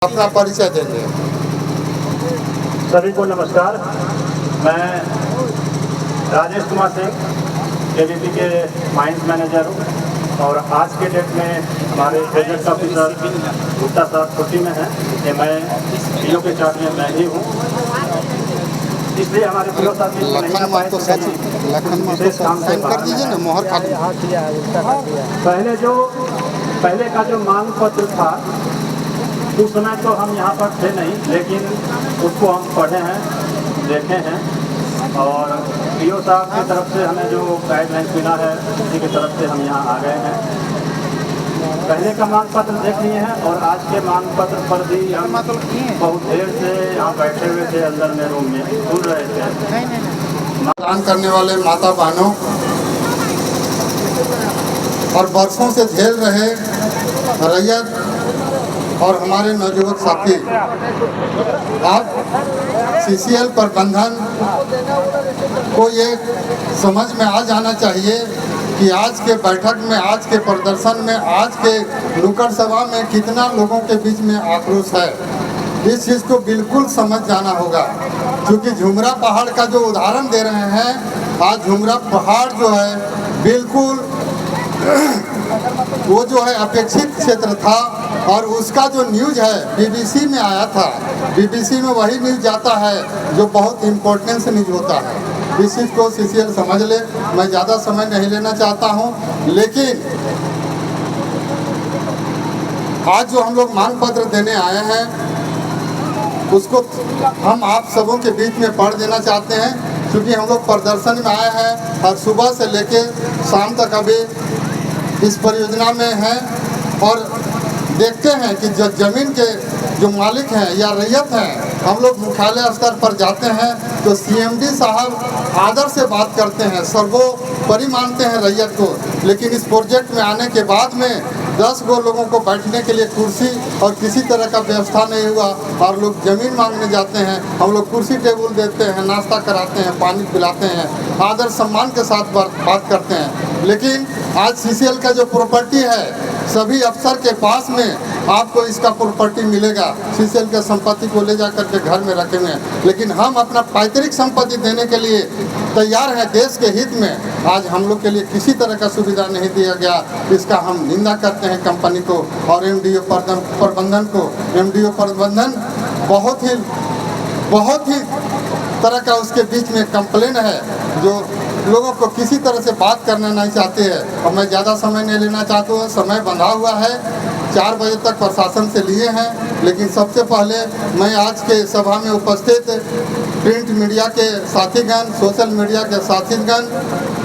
अपना परिचय देंगे। सभी को नमस्कार। मैं राजेश कुमार सिंह केवीपी के माइंस मैनेजर हूँ और आज के डेट में हमारे प्रोजेक्ट ऑफिसर गुप्ता साहब छुट्टी में हैं। ये मैं पीओ के चार्ज में मैं ही हूँ, इसलिए हमारे पीओ साहब नहीं आ पाए। तो विशेष काम से कर दीजिए ना, मोहर खा पहले का जो मांग पत्र था उस समय तो हम यहाँ पर थे नहीं, लेकिन उसको हम पढ़े हैं, देखे हैं और पीओ साहब की तरफ से हमें जो गाइडलाइंस मिला है उसी की तरफ से हम यहाँ आ गए हैं। पहले का मांग पत्र देख लिए हैं और आज के मांग पत्र पर भी हम बहुत देर से यहाँ बैठे हुए थे अंदर में रूम में सुन रहे थे। मतदान करने वाले माता बहनों और बरसों से झेल रहे रैयत और हमारे नौजुवक साथी, अब सीसीएल प्रबंधन को ये समझ में आ जाना चाहिए कि आज के बैठक में, आज के प्रदर्शन में, आज के नुक्कड़ सभा में कितना लोगों के बीच में आक्रोश है। इस चीज़ को बिल्कुल समझ जाना होगा, क्योंकि झुमरा पहाड़ का जो उदाहरण दे रहे हैं, आज झुमरा पहाड़ जो है बिल्कुल वो जो है अपेक्षित क्षेत्र था और उसका जो न्यूज़ है बीबीसी में आया था। बीबीसी में वही न्यूज़ जाता है जो बहुत इम्पोर्टेंस न्यूज़ होता है। इस चीज़ को सीसीएल समझ ले। मैं ज़्यादा समय नहीं लेना चाहता हूँ, लेकिन आज जो हम लोग मांग पत्र देने आए हैं उसको हम आप सबों के बीच में पढ़ देना चाहते हैं, क्योंकि हम लोग प्रदर्शन में आए हैं और सुबह से लेके शाम तक अभी इस परियोजना में हैं और देखते हैं कि जो ज़मीन के जो मालिक हैं या रैयत हैं, हम लोग मुख्यालय स्तर पर जाते हैं तो सीएमडी साहब आदर से बात करते हैं, सर्वोपरि मानते हैं रैयत को। लेकिन इस प्रोजेक्ट में आने के बाद में 10 गो लोगों को बैठने के लिए कुर्सी और किसी तरह का व्यवस्था नहीं हुआ और लोग ज़मीन मांगने जाते हैं। हम लोग कुर्सी टेबल देते हैं, नाश्ता कराते हैं, पानी पिलाते हैं, आदर सम्मान के साथ बात करते हैं। लेकिन आज सीसीएल का जो प्रॉपर्टी है, सभी अफसर के पास में आपको इसका प्रॉपर्टी मिलेगा, सीसीएल के संपत्ति को ले जा करके घर में रखेंगे। लेकिन हम अपना पैतृक संपत्ति देने के लिए तैयार हैं देश के हित में। आज हम लोग के लिए किसी तरह का सुविधा नहीं दिया गया, इसका हम निंदा करते हैं कंपनी को और एमडीओ प्रबंधन को। एमडीओ प्रबंधन बहुत ही तरह का उसके बीच में कंप्लेन है, जो लोगों को किसी तरह से बात करना नहीं चाहते हैं। और मैं ज़्यादा समय नहीं लेना चाहता हूँ, समय बंधा हुआ है, 4 बजे तक प्रशासन से लिए हैं। लेकिन सबसे पहले मैं आज के सभा में उपस्थित प्रिंट मीडिया के साथीगण, सोशल मीडिया के साथीगण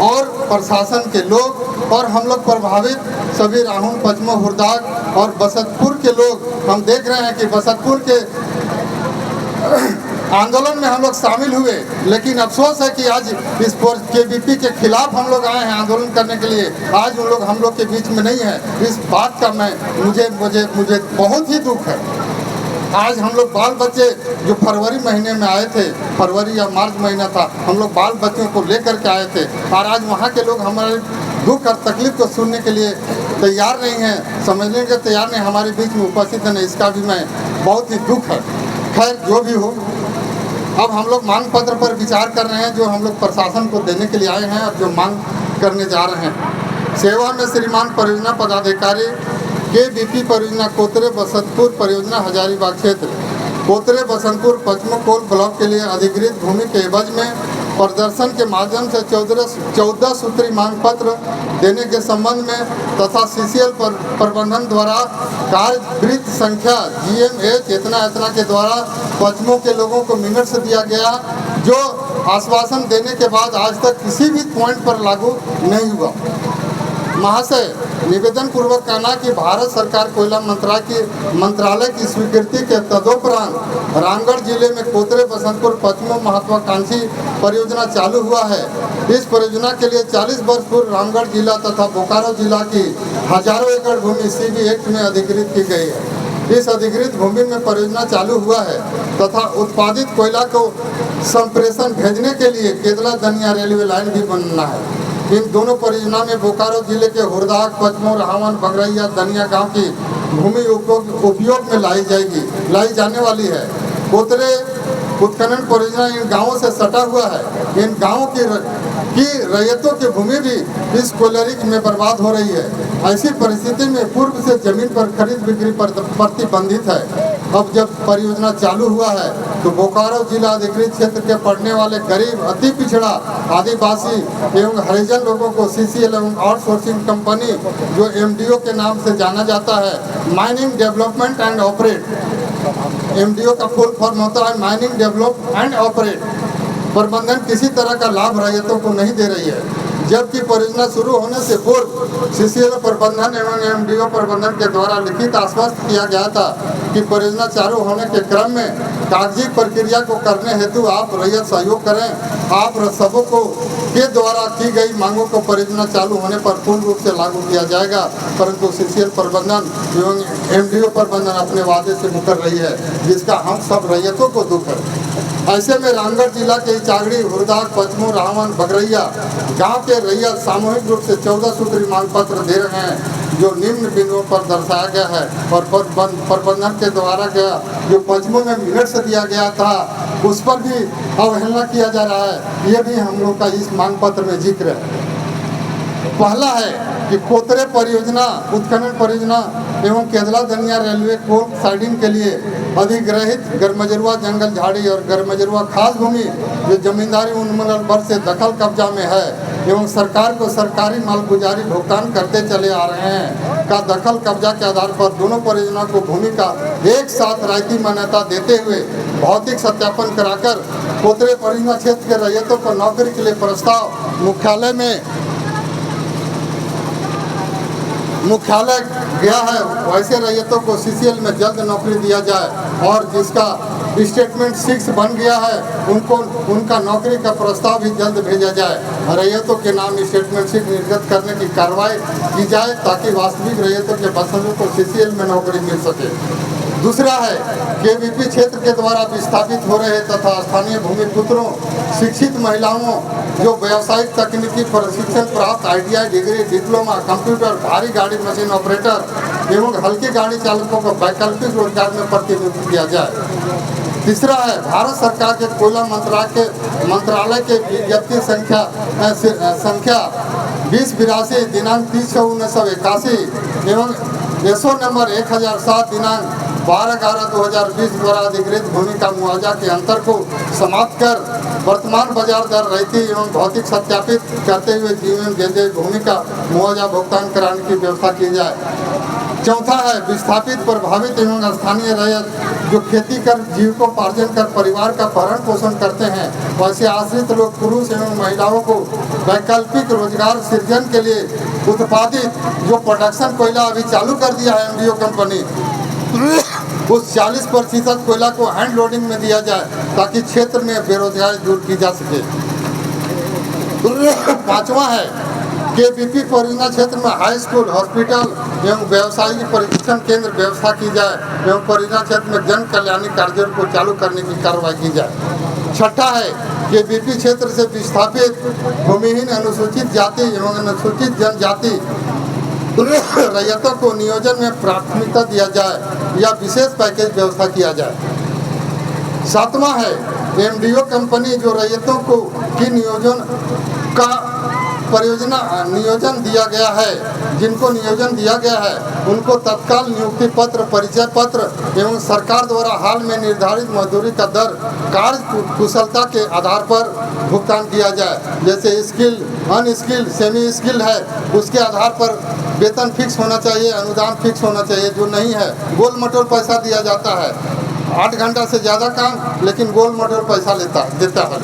और प्रशासन के लोग और हम लोग प्रभावित सभी राहुल, पचमो, हुरदाग और बसंतपुर के लोग, हम देख रहे हैं कि बसंतपुर के आंदोलन में हम लोग शामिल हुए। लेकिन अफसोस है कि आज इस केवीपी के खिलाफ हम लोग आए हैं आंदोलन करने के लिए, आज उन लोग हम लोग के बीच में नहीं है। इस बात का मुझे बहुत ही दुख है। आज हम लोग बाल बच्चे जो फरवरी महीने में आए थे, फरवरी या मार्च महीना था, हम लोग बाल बच्चों को लेकर के आए थे और आज वहाँ के लोग हमारे दुख और तकलीफ को सुनने के लिए तैयार नहीं हैं, समझने के तैयार नहीं, हमारे बीच में उपस्थित है। इसका भी मैं बहुत ही दुख है। खैर, जो भी हो, अब हम लोग मांग पत्र पर विचार कर रहे हैं जो हम लोग प्रशासन को देने के लिए आए हैं और जो मांग करने जा रहे हैं। सेवा में श्रीमान परियोजना पदाधिकारी केवीपी परियोजना कोतरे बसंतपुर परियोजना हजारीबाग क्षेत्र कोतरे बसंतपुर पश्चिम कोल ब्लॉक के लिए अधिकृत भूमि के एवज में प्रदर्शन के माध्यम से 14 सूत्री मांग पत्र देने के संबंध में तथा सीसीएल प्रबंधन द्वारा कार्यवृत्त संख्या GMH इतना के द्वारा पश्चिमों के लोगों को मिनट से दिया गया, जो आश्वासन देने के बाद आज तक किसी भी पॉइंट पर लागू नहीं हुआ। महाशय, निवेदन पूर्वक कहना कि भारत सरकार कोयला मंत्रालय की स्वीकृति के तदोपरांत रामगढ़ जिले में कोतरे बसंतपुर पश्चिम महत्वाकांक्षी परियोजना चालू हुआ है। इस परियोजना के लिए 40 वर्ष पूर्व रामगढ़ जिला तथा बोकारो जिला की हजारों एकड़ भूमि CB एक्ट में अधिकृत की गई है। इस अधिकृत भूमि में परियोजना चालू हुआ है तथा उत्पादित कोयला को संप्रेषण भेजने के लिए केदला दनिया रेलवे लाइन भी बनना है। इन दोनों परियोजना में बोकारो जिले के हुरदाग, पचमोर, हावन, बगरैया, दनिया गांव की भूमि उपयोग में लाई जाने वाली है। कोतरे उत्खनन परियोजना इन गांवों से सटा हुआ है। इन गांवों की रैयतों की भूमि भी इस कोयलरी में बर्बाद हो रही है। ऐसी परिस्थिति में पूर्व से जमीन पर खरीद बिक्री प्रतिबंधित है। अब जब परियोजना चालू हुआ है तो बोकारो जिला अधिकृत क्षेत्र के पड़ने वाले गरीब, अति पिछड़ा, आदिवासी एवं हरिजन लोगों को CCL एवं आउटसोर्सिंग कंपनी जो MDO के नाम से जाना जाता है, mining development and operate, MDO का फुल फॉर्म होता है माइनिंग डेवलप एंड ऑपरेट, प्रबंधन किसी तरह का लाभ रैयतों को नहीं दे रही है। जबकि परियोजना शुरू होने से पूर्व CCL प्रबंधन एवं MDO प्रबंधन के द्वारा लिखित आश्वस्त किया गया था कि परियोजना चालू होने के क्रम में कागजी प्रक्रिया को करने हेतु आप रैयत सहयोग करें। आप सबों को के द्वारा की गई मांगों को परियोजना चालू होने पर पूर्ण रूप से लागू किया जाएगा, परंतु CCL प्रबंधन एवं MDO प्रबंधन अपने वादे से मुकर रही है, जिसका हम सब रैयतों को दुख है। ऐसे में रामगढ़ जिला के इचागड़ी, हुरदाग, पचमोर, रावण, बगरैया गांव के रैयत सामूहिक रूप से 14 सूत्री मांग पत्र दे रहे हैं, जो निम्न बिंदुओं पर दर्शाया गया है और प्रबंधन के द्वारा गया जो पचमों में मिनट से दिया गया था उस पर भी अवहेलना किया जा रहा है। ये भी हम लोग का इस मांग पत्र में जिक्र है। पहला है कि कोतरे परियोजना, उत्खनन परियोजना एवं केदला दनिया रेलवे कोर्ट साइडिंग के लिए अधिग्रहित गरमजरुआ जंगल झाड़ी और गरमजरुआ खास भूमि जो जमींदारी उन्मूलन वर्ष से दखल कब्जा में है एवं सरकार को सरकारी मालगुजारी भुगतान करते चले आ रहे हैं का दखल कब्जा के आधार पर दोनों परियोजना को भूमि का एक साथ रायती मान्यता देते हुए भौतिक सत्यापन कराकर कोतरे परियोजना क्षेत्र के रैयतों को नौकरी के लिए प्रस्ताव मुख्यालय गया है। वैसे रैयतों को CCL में जल्द नौकरी दिया जाए और जिसका स्टेटमेंट 6 बन गया है उनका नौकरी का प्रस्ताव भी जल्द भेजा जाए। रैयतों के नाम स्टेटमेंट 6 निर्गत करने की कार्रवाई की जाए ताकि वास्तविक रैयतों के बसंतों को CCL में नौकरी मिल सके। दूसरा है KVP क्षेत्र के द्वारा विस्थापित हो रहे तथा स्थानीय भूमिपुत्रों, शिक्षित महिलाओं जो व्यावसायिक तकनीकी प्रशिक्षण प्राप्त ITI डिग्री, डिप्लोमा, कंप्यूटर, भारी गाड़ी मशीन ऑपरेटर एवं हल्की गाड़ी चालकों को वैकल्पिक रोजगार में प्रतिनियुक्त किया जाए। तीसरा है भारत सरकार के कोयला मंत्रालय के विज्ञप्ति संख्या 2082 दिनांक 30/9/1981 एवं SO नंबर 1007 दिनांक 12/11/2020 द्वारा अधिकृत भूमि का मुआवजा के अंतर को समाप्त कर वर्तमान बाजार दर रहती एवं भौतिक सत्यापित करते हुए जीवन देते भूमि का मुआवजा भुगतान कराने की व्यवस्था की जाए। चौथा है विस्थापित, प्रभावित एवं स्थानीय रैयत जो खेती कर जीविकोपार्जन कर परिवार का भरण पोषण करते हैं, वैसे आश्रित लोग पुरुष एवं महिलाओं को वैकल्पिक रोजगार सृजन के लिए उत्पादित जो प्रोडक्शन कोयला अभी चालू कर दिया है MDO कंपनी, उस 40% कोयला को हैंड लोडिंग में दिया जाए ताकि क्षेत्र में बेरोजगारी दूर की जा सके। पांचवा है KVP परियोजना क्षेत्र में हाई स्कूल, हॉस्पिटल एवं व्यावसायिक प्रशिक्षण केंद्र व्यवस्था की जाए एवं परियोजना क्षेत्र में जन कल्याणी कार्यों को चालू करने की कार्रवाई की जाए। छठा है KVP क्षेत्र से विस्थापित भूमिहीन, अनुसूचित जाति एवं अनुसूचित जनजाति रैयतों को नियोजन में प्राथमिकता दिया जाए या विशेष पैकेज व्यवस्था किया जाए। सातवां है MDO कंपनी जो रैयतों को की नियोजन का नियोजन दिया गया है, जिनको नियोजन दिया गया है उनको तत्काल नियुक्ति पत्र, परिचय पत्र एवं सरकार द्वारा हाल में निर्धारित मजदूरी का दर कार्य कुशलता के आधार पर भुगतान किया जाए। जैसे स्किल, अनस्किल्ड, सेमी स्किल्ड है उसके आधार पर वेतन फिक्स होना चाहिए, अनुदान फिक्स होना चाहिए। जो नहीं है गोल मटोल पैसा दिया जाता है, 8 घंटा से ज़्यादा काम लेकिन गोल मटोल पैसा देता है।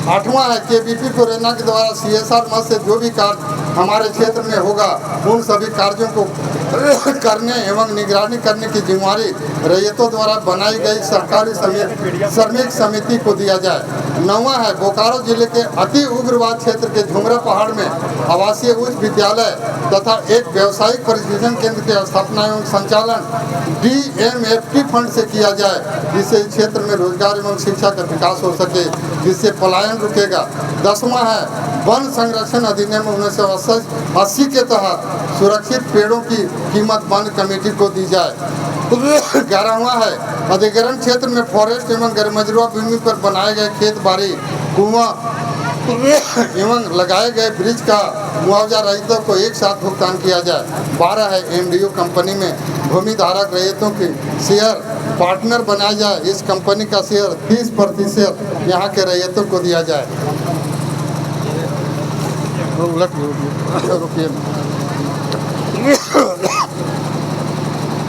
आठवां है KVP परियोजना के द्वारा CSR मद से जो भी कार्य हमारे क्षेत्र में होगा उन सभी कार्यों को करने एवं निगरानी करने की जिम्मेदारी रैयतों द्वारा बनाई गई सरकारी श्रमिक समिति को दिया जाए। 9वां है बोकारो जिले के अति उग्रवाद क्षेत्र के झुमरा पहाड़ में आवासीय उच्च विद्यालय तथा एक व्यावसायिक प्रशिक्षण केंद्र की स्थापना एवं संचालन DMFT फंड से किया जाए, जिससे इस क्षेत्र में रोजगार एवं शिक्षा का विकास हो सके, जिससे पलायन रुकेगा। 10वां है वन संरक्षण अधिनियम 1980 के तहत सुरक्षित पेड़ों की कीमत वन कमेटी को दी जाए। 11वां है अधिग्रहण क्षेत्र में फॉरेस्ट एवं गैरमजरूआ भूमि पर बनाए गए खेत बाड़ी कुआं एवं लगाए गए ब्रिज का मुआवजा रहितों को एक साथ भुगतान किया जाए। 12 है MDO कंपनी में भूमि धारक रैयतों की शेयर पार्टनर बनाया जाए। इस कंपनी का शेयर 30% यहाँ के रैयतों को दिया जाए।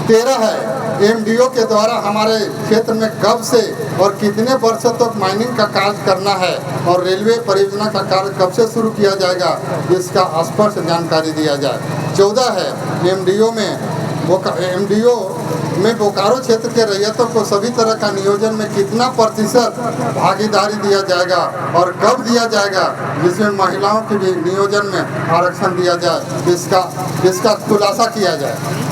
13 है MDO के द्वारा हमारे क्षेत्र में कब से और कितने वर्षों तक माइनिंग का कार्य करना है और रेलवे परियोजना का कार्य कब से शुरू किया जाएगा, इसका स्पष्ट जानकारी दिया जाए। 14 है MDO में बोकारो क्षेत्र के रैयतों को सभी तरह का नियोजन में कितना प्रतिशत भागीदारी दिया जाएगा और कब दिया जाएगा, जिसमें महिलाओं के भी नियोजन में आरक्षण दिया जाए, इसका खुलासा किया जाए।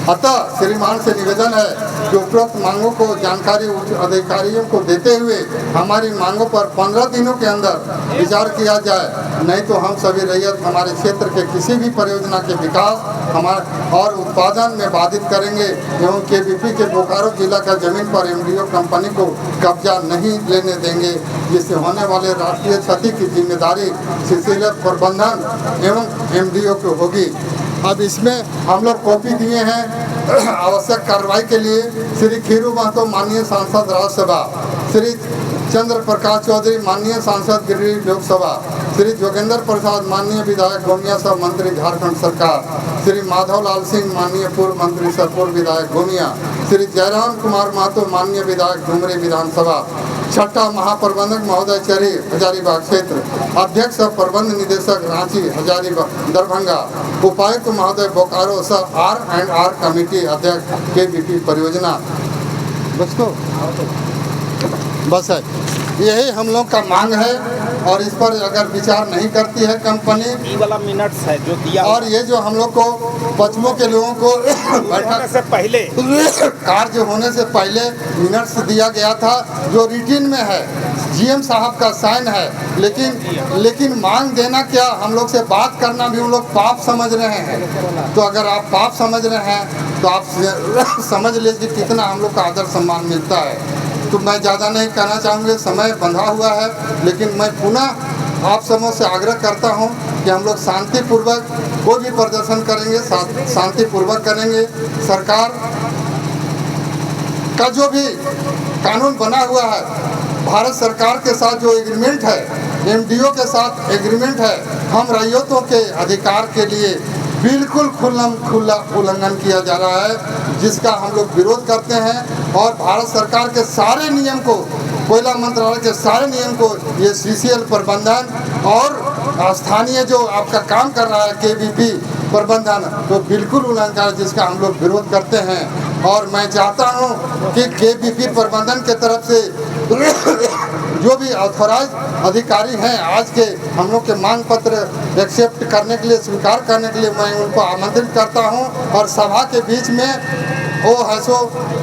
अतः श्रीमान से निवेदन है कि उपरोक्त मांगों को जानकारी उच्च अधिकारियों को देते हुए हमारी मांगों पर 15 दिनों के अंदर विचार किया जाए, नहीं तो हम सभी रैयत हमारे क्षेत्र के किसी भी परियोजना के विकास और उत्पादन में बाधित करेंगे एवं KVP के बोकारो जिला का जमीन पर MDO कंपनी को कब्जा नहीं लेने देंगे, जिससे होने वाले राष्ट्रीय क्षति की जिम्मेदारी सिलसिला प्रबंधन एवं MDO को होगी। अब इसमें हम लोग कॉपी दिए हैं आवश्यक कार्रवाई के लिए श्री खीरू महतो माननीय सांसद राज्यसभा, श्री चंद्र प्रकाश चौधरी माननीय सांसद गिरिडीह लोकसभा, श्री जोगेंद्र प्रसाद माननीय विधायक गोमिया सह मंत्री झारखंड सरकार, श्री माधव लाल सिंह माननीय पूर्व मंत्री सह पूर्व विधायक गोमिया, श्री जयराम कुमार महतो माननीय विधायक डुमरी विधानसभा, छठा महाप्रबंधक महोदय चरी हजारीबाग क्षेत्र, अध्यक्ष और प्रबंध निदेशक रांची हजारीबाग दरभंगा, उपायुक्त महोदय बोकारो सह R&R कमेटी अध्यक्ष KVP परियोजना। बस है, यही हम लोग का मांग है और इस पर अगर विचार नहीं करती है कंपनी वाला मिनट्स है जो दिया, और ये जो हम लोग को पश्चिमों के लोगों को बैठक से पहले कार्य होने से पहले मिनट्स दिया गया था जो रिटिन में है, GM साहब का साइन है, लेकिन मांग देना क्या, हम लोग से बात करना भी हम लोग पाप समझ रहे हैं। तो अगर आप पाप समझ रहे हैं तो आप समझ लीजिए कितना हम लोग का आदर सम्मान मिलता है। तो मैं ज़्यादा नहीं कहना चाहूँगा, समय बंधा हुआ है, लेकिन मैं पुनः आप सबों से आग्रह करता हूँ कि हम लोग शांतिपूर्वक कोई भी प्रदर्शन करेंगे, शांतिपूर्वक करेंगे। सरकार का जो भी कानून बना हुआ है, भारत सरकार के साथ जो एग्रीमेंट है, MDO के साथ एग्रीमेंट है, हम रैयतों के अधिकार के लिए बिल्कुल खुला उल्लंघन किया जा रहा है, जिसका हम लोग विरोध करते हैं। और भारत सरकार के सारे नियम को, कोयला मंत्रालय के सारे नियम को ये CCL प्रबंधन और स्थानीय जो आपका काम कर रहा है KVP प्रबंधन, तो बिल्कुल उल्लंघन है, जिसका हम लोग विरोध करते हैं। और मैं चाहता हूं कि KVP प्रबंधन के तरफ से जो भी ऑथोराइज अधिकारी हैं आज के हम लोग के मांग पत्र एक्सेप्ट करने के लिए, स्वीकार करने के लिए मैं उनको आमंत्रित करता हूं। और सभा के बीच में वो है सो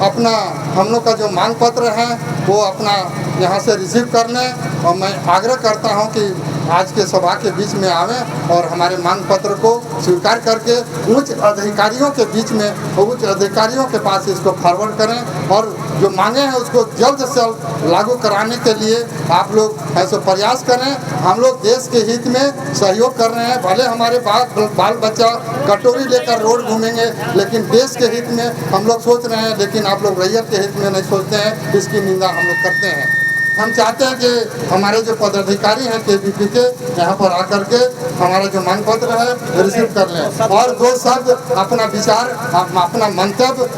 अपना हम लोग का जो मांग पत्र है वो अपना यहाँ से रिसीव कर लें। और मैं आग्रह करता हूँ कि आज के सभा के बीच में आवें और हमारे मांग पत्र को स्वीकार करके उच्च अधिकारियों के बीच में, उच्च अधिकारियों के पास इसको फॉरवर्ड करें और जो मांगे हैं उसको जल्द से जल्द लागू कराने के लिए आप लोग ऐसे प्रयास करें। हम लोग देश के हित में सहयोग कर रहे हैं, भले हमारे बाल बच्चा कटोरी लेकर रोड घूमेंगे, लेकिन देश के हित में हम लोग सोच रहे हैं, लेकिन आप लोग रैयत के हित में नहीं सोचते हैं, इसकी निंदा हम लोग करते हैं। हम चाहते हैं कि हमारे जो पदाधिकारी हैं KVP के यहाँ पर आकर के हमारा जो मांग पत्र है रिसीव कर लें और दो शब्द अपना विचार, अपना मंतव्य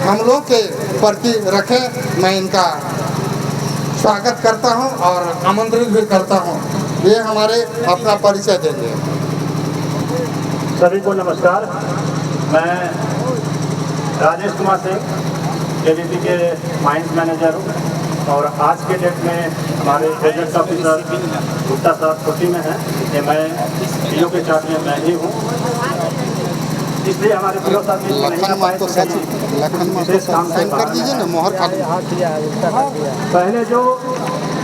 हम लोग के प्रति रखें। मैं इनका स्वागत करता हूँ और आमंत्रित भी करता हूँ। ये हमारे अपना परिचय देंगे। सभी को नमस्कार। मैं राजेश कुमार सिंह KVP के माइंस मैनेजर हूँ और आज के डेट में हमारे प्रोजेक्ट ऑफिसर गुप्ता साहब छुट्टी में हैं, इसलिए मैं पीओ के चार्ज में मैं ही हूँ, इसलिए हमारे पीओ साहब भी नहीं आ पाए। लखन को साइन कर दीजिए ना, मोहर खा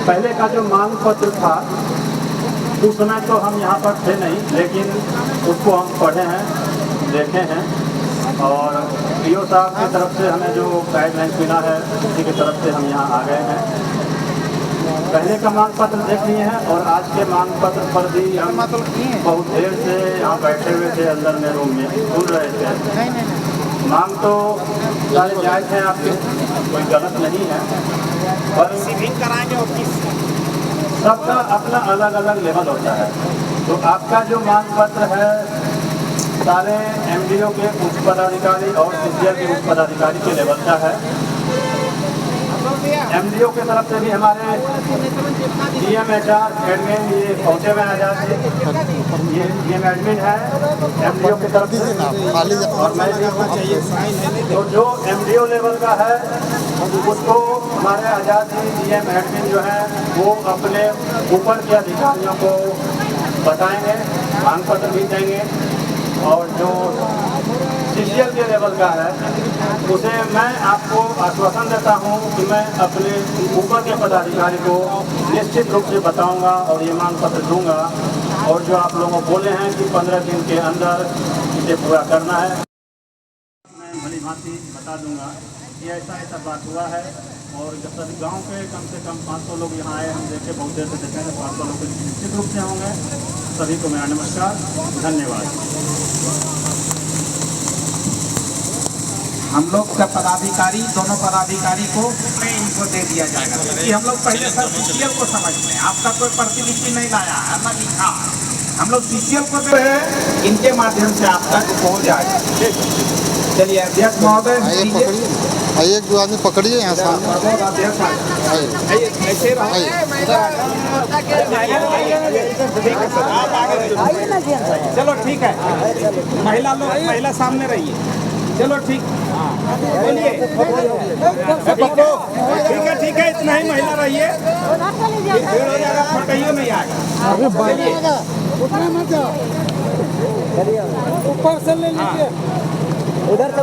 पहले का जो मांग पत्र था उस समय तो हम यहाँ पर थे नहीं, लेकिन उसको हम पढ़े हैं, देखे हैं और पीओ साहब की तरफ से हमें जो गाइडलाइन मिला है उसी की तरफ से हम यहाँ आ गए हैं। पहले का मांग पत्र देख लिए हैं और आज के मांग पत्र पर भी हम बहुत देर से यहाँ बैठे हुए थे अंदर में रूम में सुन रहे थे। मांग तो सारे जायज़ हैं आपके, कोई गलत नहीं है, पर सबका अपना अलग अलग लेवल होता है। तो आपका जो मांग पत्र है सारे एमडीओ के उच्च पदाधिकारी और सीसीएल के उच्च पदाधिकारी के लेवल का है। एमडीओ की तरफ से भी हमारे डीएम एचआर एडमिन ये पहुँचे हुए आजाद जी, ये डीएम एडमिन है एमडीओ की तरफ से, और मैं तो जो एमडीओ लेवल का है उसको हमारे आजाद जी डीएम एडमिन जो है वो अपने ऊपर के अधिकारियों को बताएंगे, मांग पत्र भी देंगे। और जो सीसीएल के लेवल का है उसे मैं आपको आश्वासन देता हूं कि मैं अपने ऊपर के पदाधिकारी को निश्चित रूप से बताऊंगा और ये मांग पत्र दूंगा। और जो आप लोगों को बोले हैं कि 15 दिन के अंदर इसे पूरा करना है, मैं भली भांति बता दूंगा कि ऐसा ऐसा बात हुआ है। और जब तक गांव के कम से कम 500 लोग यहाँ आए, हम देखे बहुत देर से देखे हैं, 500 लोग निश्चित रूप से होंगे। सभी को मेरा नमस्कार, धन्यवाद। हम लोग का पदाधिकारी, दोनों पदाधिकारी को इनको दे दिया जाएगा, क्योंकि हम लोग पहले सर सीसीएल को समझते हैं। आपका कोई प्रतिलिपि नहीं लाया है, ना लिखा, हम लोग सीसीएल को दे रहे हैं, इनके माध्यम से आप तक पहुँच जाएगा। चलिए अध्यक्ष महोदय, आइए, एक दो आदमी पकड़िए यहाँ सामने। चलो ठीक है, महिला लोग, महिला सामने रहिए। चलो ठीक, बोलिए। ठीक है, इतना ही महिला रहिए, फिर हो जाएगा, फटइयो नहीं आएगा। उतना मत जाओ, ऊपर से ले लीजिए, उधर से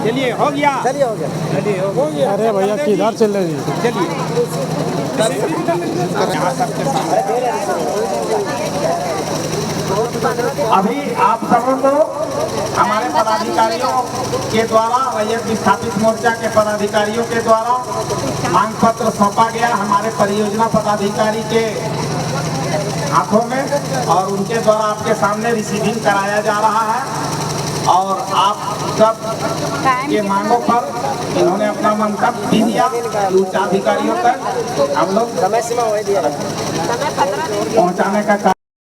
चलिए, हो गया, चलिए हो गया। अरे भैया किधर चल रही है? चलिए अभी आप सबों को हमारे पदाधिकारियों के द्वारा, रैयत विस्थापित मोर्चा के पदाधिकारियों के द्वारा मांग पत्र सौंपा गया हमारे परियोजना पदाधिकारी के हाथों में, और उनके द्वारा आपके सामने रिसीविंग कराया जा रहा है। और आप सब के मांगों पर इन्होंने अपना मंतव्य भी दिया, उच्च अधिकारियों तक हम लोग समय सीमा पहुँचाने का कार्य